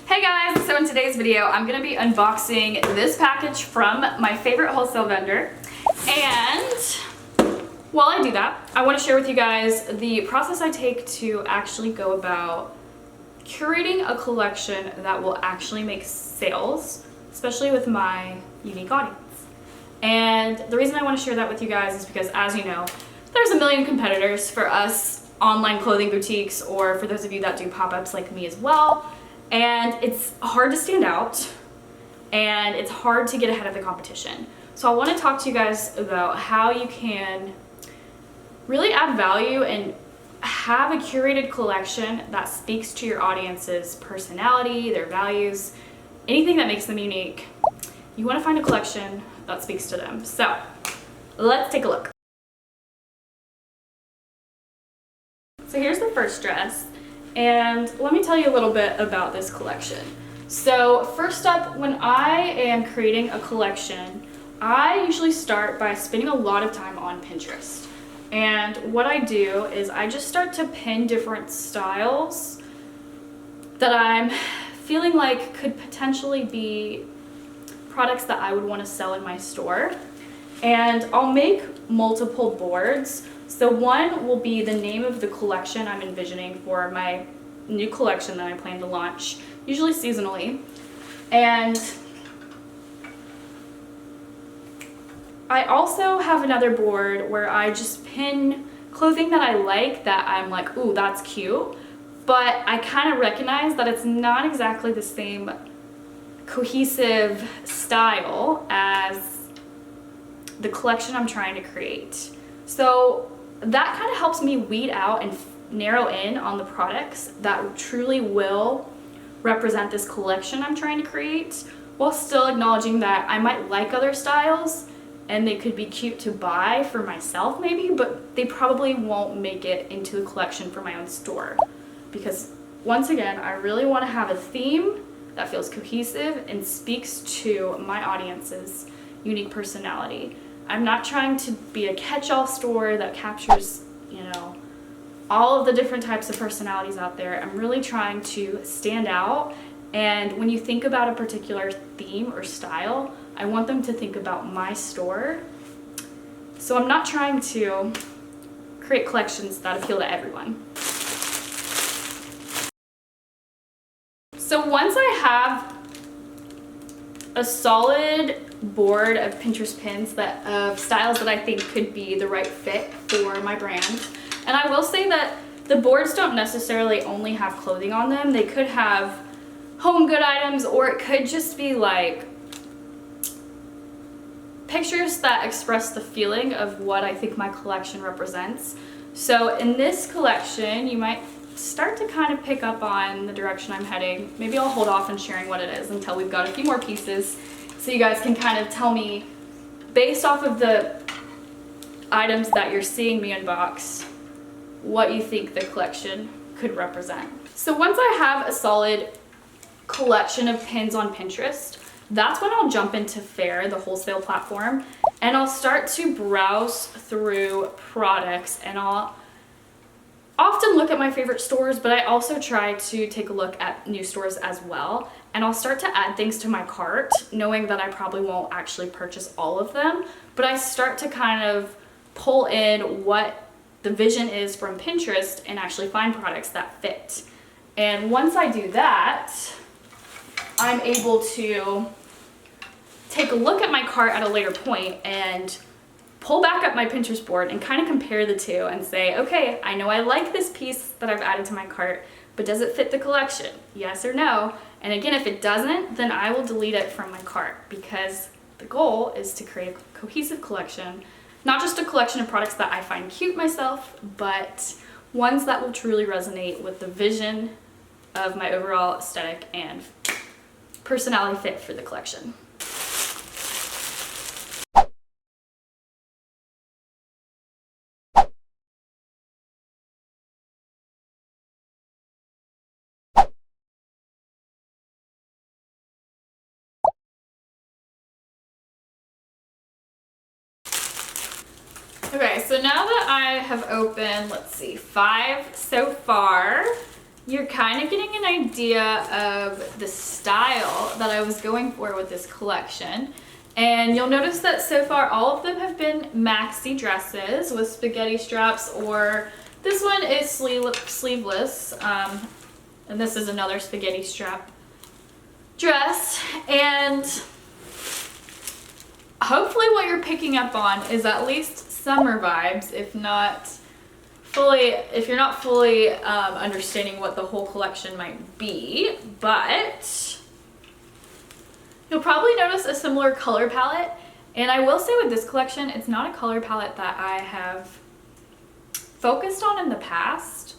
Hey guys, so in today's video, I'm gonna be unboxing this package from my favorite wholesale vendor. And while I do that, I wanna share with you guys the process I take to actually go about curating a collection that will actually make sales, especially with my unique audience. And the reason I wanna share that with you guys is because, as you know, there's a million competitors for us online clothing boutiques, or for those of you that do pop-ups like me as well. And it's hard to stand out, and it's hard to get ahead of the competition. So I want to talk to you guys about how you can really add value and have a curated collection that speaks to your audience's personality, their values, anything that makes them unique. You want to find a collection that speaks to them. So let's take a look. So here's the first dress. And let me tell you a little bit about this collection. So first up, when I am creating a collection, I usually start by spending a lot of time on Pinterest. And what I do is I just start to pin different styles that I'm feeling like could potentially be products that I would want to sell in my store. And I'll make multiple boards. So one will be the name of the collection I'm envisioning for my new collection that I plan to launch, usually seasonally. And I also have another board where I just pin clothing that I like, that I'm like, ooh, that's cute. But I kind of recognize that it's not exactly the same cohesive style as the collection I'm trying to create. So that kind of helps me weed out and narrow in on the products that truly will represent this collection I'm trying to create, while still acknowledging that I might like other styles and they could be cute to buy for myself maybe, but they probably won't make it into the collection for my own store. Because once again, I really want to have a theme that feels cohesive and speaks to my audience's unique personality. I'm not trying to be a catch-all store that captures, all of the different types of personalities out there. I'm really trying to stand out, and when you think about a particular theme or style, I want them to think about my store. So I'm not trying to create collections that appeal to everyone. So once I have a solid board of Pinterest pins of styles that I think could be the right fit for my brand. And I will say that the boards don't necessarily only have clothing on them. They could have home good items, or it could just be like pictures that express the feeling of what I think my collection represents. So in this collection, you might start to kind of pick up on the direction I'm heading. Maybe I'll hold off on sharing what it is until we've got a few more pieces, so you guys can kind of tell me, based off of the items that you're seeing me unbox, what you think the collection could represent. So once I have a solid collection of pins on Pinterest, that's when I'll jump into Faire, the wholesale platform, and I'll start to browse through products, and I'll often look at my favorite stores, but I also try to take a look at new stores as well. And I'll start to add things to my cart, knowing that I probably won't actually purchase all of them, but I start to kind of pull in what the vision is from Pinterest and actually find products that fit. And once I do that, I'm able to take a look at my cart at a later point and pull back up my Pinterest board and kind of compare the two and say, okay, I know I like this piece that I've added to my cart, but does it fit the collection? Yes or no? And again, if it doesn't, then I will delete it from my cart, because the goal is to create a cohesive collection, not just a collection of products that I find cute myself, but ones that will truly resonate with the vision of my overall aesthetic and personality fit for the collection. Okay, so now that I have opened, let's see, 5 so far, you're kind of getting an idea of the style that I was going for with this collection. And you'll notice that so far all of them have been maxi dresses with spaghetti straps, or this one is sleeveless, and this is another spaghetti strap dress. And hopefully what you're picking up on is at least summer vibes, if you're not fully understanding what the whole collection might be. But you'll probably notice a similar color palette. And I will say with this collection, it's not a color palette that I have focused on in the past.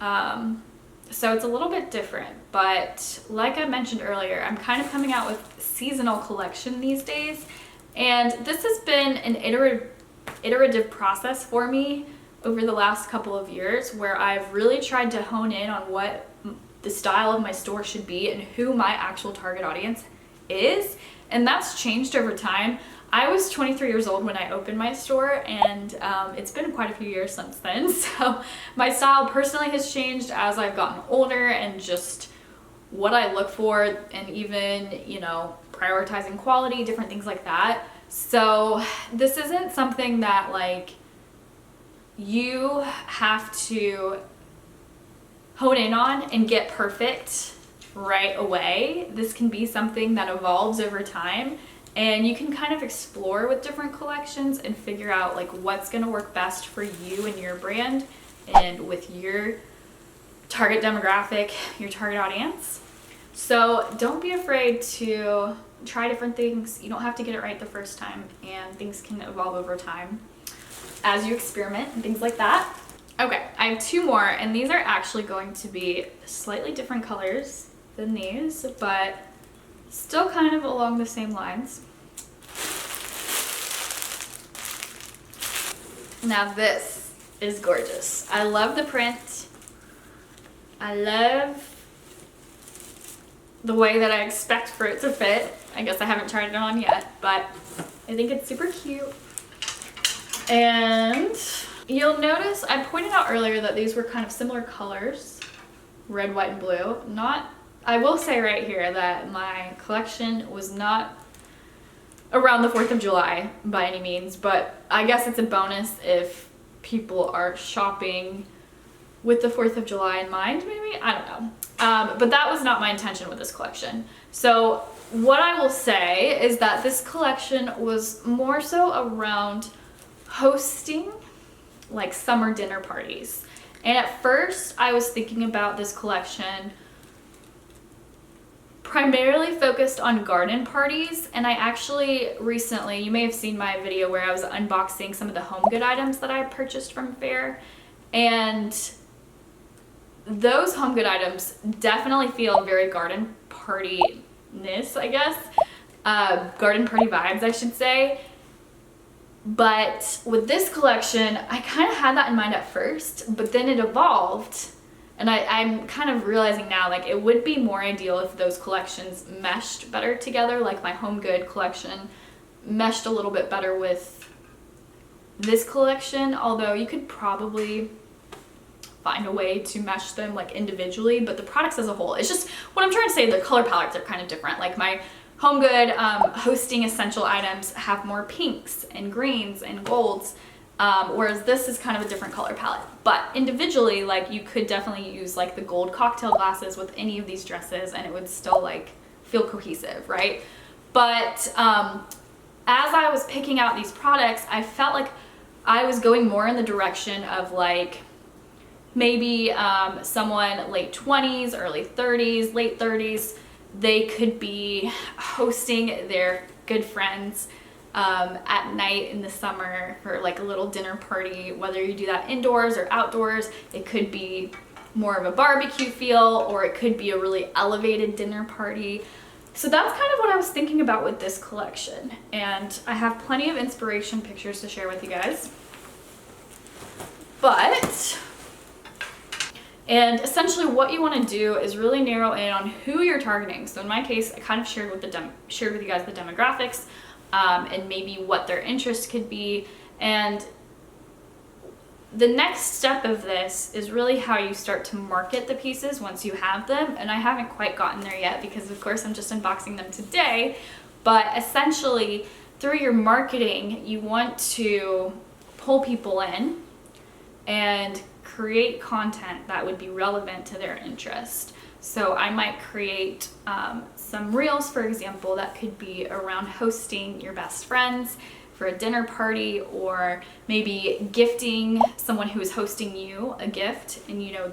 So it's a little bit different. But like I mentioned earlier, I'm kind of coming out with seasonal collection these days. And this has been an iterative process for me over the last couple of years, where I've really tried to hone in on what the style of my store should be and who my actual target audience is. And that's changed over time. I was 23 years old when I opened my store, and it's been quite a few years since then. So my style personally has changed as I've gotten older, and just what I look for, and even, you know, prioritizing quality, different things like that. So this isn't something that like you have to hone in on and get perfect right away. This can be something that evolves over time, and you can kind of explore with different collections and figure out like what's going to work best for you and your brand and with your target demographic, your target audience. So don't be afraid to try different things. You don't have to get it right the first time, and things can evolve over time as you experiment and things like that. Okay, I have two more, and these are actually going to be slightly different colors than these, but still kind of along the same lines. Now this is gorgeous. I love the print. I love the way that I expect for it to fit. I guess I haven't tried it on yet, but I think it's super cute. And you'll notice I pointed out earlier that these were kind of similar colors, red, white, and blue. I will say right here that my collection was not around the 4th of July by any means, but I guess it's a bonus if people are shopping with the 4th of July in mind, maybe? I don't know. But that was not my intention with this collection. So what I will say is that this collection was more so around hosting like summer dinner parties. And at first I was thinking about this collection primarily focused on garden parties, and I actually recently, you may have seen my video where I was unboxing some of the home good items that I purchased from Faire, and those home good items definitely feel very garden party-ness, I guess. Garden party vibes, I should say. But with this collection, I kind of had that in mind at first, but then it evolved, and I'm kind of realizing now like it would be more ideal if those collections meshed better together, like my home good collection meshed a little bit better with this collection, although you could probably find a way to mesh them like individually, but the products as a whole, it's just what I'm trying to say, the color palettes are kind of different. Like my home good hosting essential items have more pinks and greens and golds, whereas this is kind of a different color palette. But individually, like you could definitely use like the gold cocktail glasses with any of these dresses and it would still like feel cohesive, right? But as I was picking out these products, I felt like I was going more in the direction of like maybe someone late 20s, early 30s, late 30s. They could be hosting their good friends at night in the summer for like a little dinner party, whether you do that indoors or outdoors. It could be more of a barbecue feel, or it could be a really elevated dinner party. So that's kind of what I was thinking about with this collection, and I have plenty of inspiration pictures to share with you guys. And essentially what you want to do is really narrow in on who you're targeting. So in my case, I kind of shared with you guys the demographics and maybe what their interest could be. And the next step of this is really how you start to market the pieces once you have them. And I haven't quite gotten there yet because of course I'm just unboxing them today. But essentially through your marketing, you want to pull people in and create content that would be relevant to their interest. So I might create some reels, for example, that could be around hosting your best friends for a dinner party, or maybe gifting someone who is hosting you a gift, and you know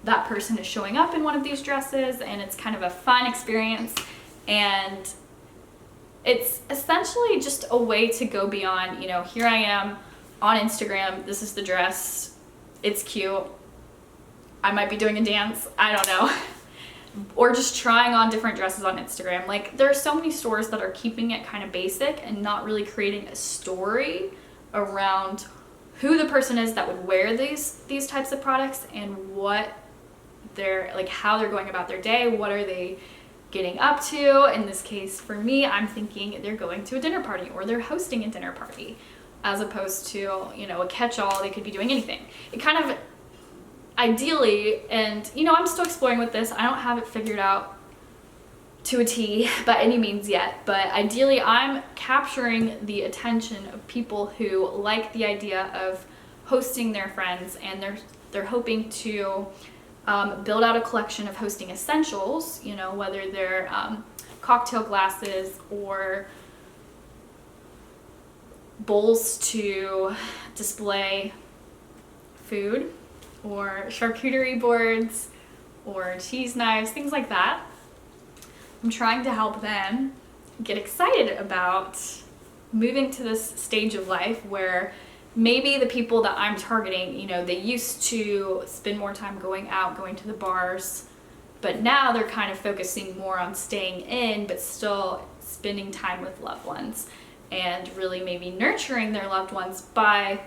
that person is showing up in one of these dresses and it's kind of a fun experience. And it's essentially just a way to go beyond, you know, here I am on Instagram, this is the dress, it's cute, I might be doing a dance, I don't know. Or just trying on different dresses on Instagram. Like, there are so many stores that are keeping it kind of basic and not really creating a story around who the person is that would wear these types of products and what they're, like, how they're going about their day, what are they getting up to. In this case, for me, I'm thinking they're going to a dinner party or they're hosting a dinner party, as opposed to, you know, a catch-all. They could be doing anything. It kind of ideally, and you know, I'm still exploring with this, I don't have it figured out to a T by any means yet, but ideally I'm capturing the attention of people who like the idea of hosting their friends, and they're hoping to build out a collection of hosting essentials, you know, whether they're cocktail glasses or bowls to display food, or charcuterie boards, or cheese knives, things like that. I'm trying to help them get excited about moving to this stage of life where maybe the people that I'm targeting, you know, they used to spend more time going out, going to the bars, but now they're kind of focusing more on staying in, but still spending time with loved ones, and really maybe nurturing their loved ones by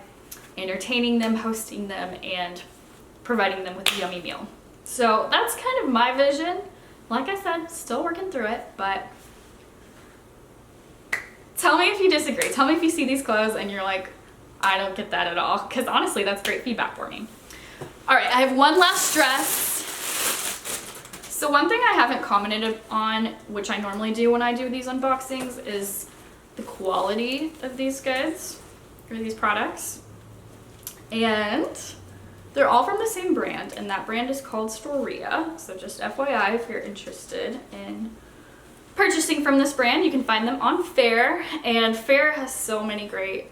entertaining them, hosting them, and providing them with a yummy meal. So that's kind of my vision. Like I said, still working through it, but tell me if you disagree. Tell me if you see these clothes and you're like, I don't get that at all, because honestly, that's great feedback for me. All right, I have one last dress. So one thing I haven't commented on, which I normally do when I do these unboxings, is the quality of these goods, or these products. And they're all from the same brand, and that brand is called Storia. So just FYI, if you're interested in purchasing from this brand, you can find them on Faire. And Faire has so many great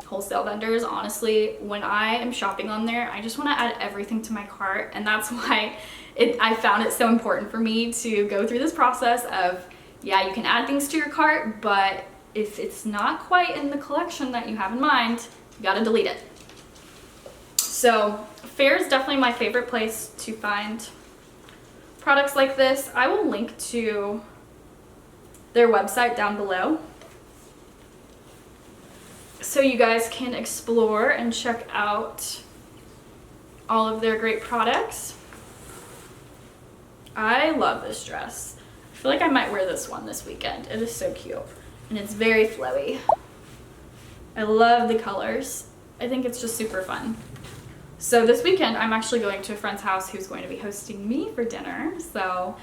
wholesale vendors. Honestly, when I am shopping on there, I just want to add everything to my cart, and that's why I found it so important for me to go through this process of, yeah, you can add things to your cart, but if it's not quite in the collection that you have in mind, you gotta delete it. So Faire is definitely my favorite place to find products like this. I will link to their website down below so you guys can explore and check out all of their great products. I love this dress. I feel like I might wear this one this weekend. It is so cute, and it's very flowy. I love the colors. I think it's just super fun. So this weekend, I'm actually going to a friend's house who's going to be hosting me for dinner. So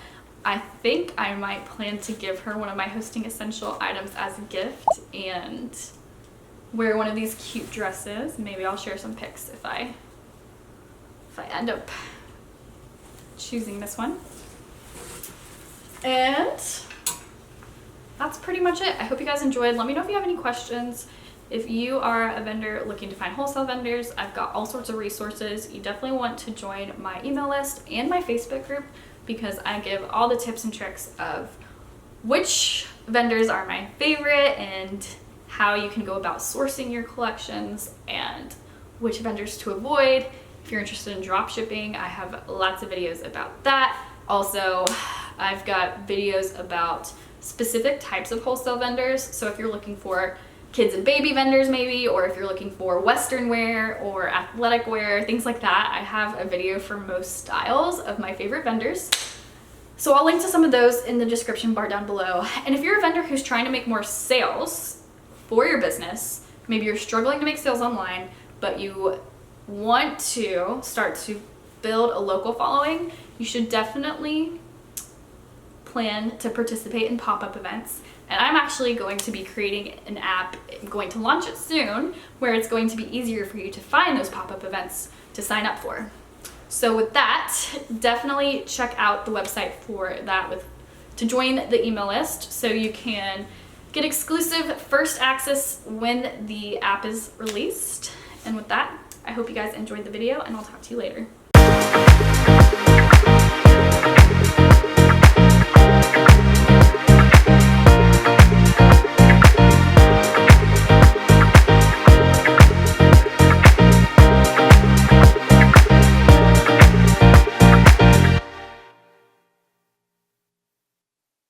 I think I might plan to give her one of my hosting essential items as a gift and wear one of these cute dresses. Maybe I'll share some pics if I end up choosing this one. And that's pretty much it. I hope you guys enjoyed. Let me know if you have any questions. If you are a vendor looking to find wholesale vendors, I've got all sorts of resources. You definitely want to join my email list and my Facebook group, because I give all the tips and tricks of which vendors are my favorite and how you can go about sourcing your collections and which vendors to avoid. If you're interested in drop shipping, I have lots of videos about that. Also, I've got videos about specific types of wholesale vendors. So if you're looking for kids and baby vendors maybe, or if you're looking for Western wear or athletic wear, things like that, I have a video for most styles of my favorite vendors. So I'll link to some of those in the description bar down below. And if you're a vendor who's trying to make more sales for your business, maybe you're struggling to make sales online, but you want to start to build a local following, you should definitely plan to participate in pop-up events. And I'm actually going to be creating an app, I'm going to launch it soon, where it's going to be easier for you to find those pop-up events to sign up for. So with that, definitely check out the website for that, to join the email list so you can get exclusive first access when the app is released. And with that, I hope you guys enjoyed the video, and I'll talk to you later.